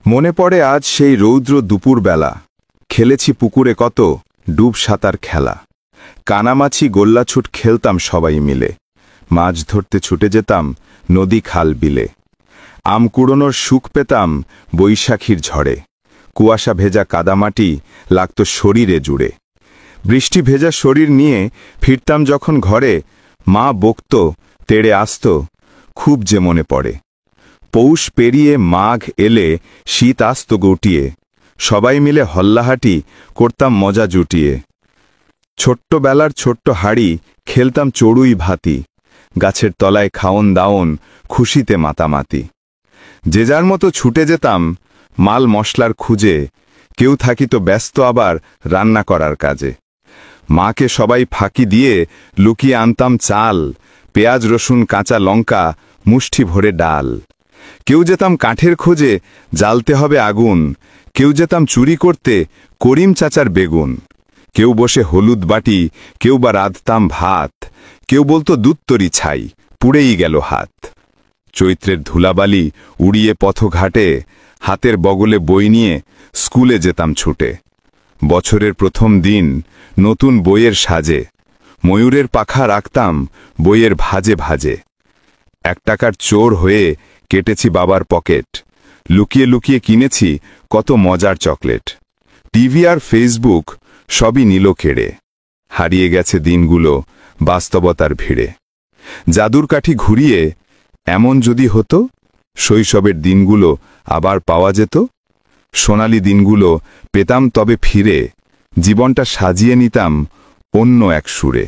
মনে পড়ে আজ সেই রৌদ্র দুপুরবেলা, খেলেছি পুকুরে কত ডুব সাঁতার খেলা। কানামাছি গোল্লাছুট খেলতাম সবাই মিলে, মাছ ধরতে ছুটে যেতাম নদী খাল বিলে। আম কুড়োনোর সুখ পেতাম বৈশাখীর ঝড়ে, কুয়াশা ভেজা কাদামাটি লাগত শরীরে জুড়ে। বৃষ্টি ভেজা শরীর নিয়ে ফিরতাম যখন ঘরে, মা বকত তেড়ে আসত খুব যে মনে পড়ে। পৌষ পেরিয়ে মাঘ এলে শীত আসত গটিয়ে, সবাই মিলে হল্লাহাটি করতাম মজা জুটিয়ে। ছোট্টবেলার ছোট্ট হাড়ি খেলতাম চড়ুই ভাতি, গাছের তলায় খাওন দাওন খুশিতে মাতামাতি। যে যার মতো ছুটে যেতাম মাল মশলার খুঁজে, কেউ থাকিত ব্যস্ত আবার রান্না করার কাজে। মাকে সবাই ফাঁকি দিয়ে লুকিয়ে আনতাম চাল, পেঁয়াজ রসুন কাঁচা লঙ্কা মুষ্টি ভরে ডাল। কেউ যেতাম কাঠের খোঁজে জ্বালতে হবে আগুন, কেউ যেতাম চুরি করতে করিম চাচার বেগুন। কেউ বসে হলুদ বাটি, কেউ বা রাঁধতাম ভাত, কেউ বলতো দুধতরি ছাই পুড়েই গেল হাত। চৈত্রের ধুলাবালি উড়িয়ে পথঘাটে, হাতের বগলে বই নিয়ে স্কুলে যেতাম ছুটে। বছরের প্রথম দিন নতুন বইয়ের সাজে, ময়ূরের পাখা রাখতাম বইয়ের ভাজে ভাজে। 1 টাকার চোর হয়ে কেটেছি বাবার পকেট, লুকিয়ে লুকিয়ে কিনেছি কত মজার চকলেট। টিভি আর ফেসবুক সবই নিল কেড়ে, হারিয়ে গেছে দিনগুলো বাস্তবতার ভিড়ে। জাদুর কাঠি ঘুরিয়ে এমন যদি হতো, শৈশবের দিনগুলো আবার পাওয়া যেত। সোনালি দিনগুলো পেতাম তবে ফিরে, জীবনটা সাজিয়ে নিতাম অন্য এক সুরে।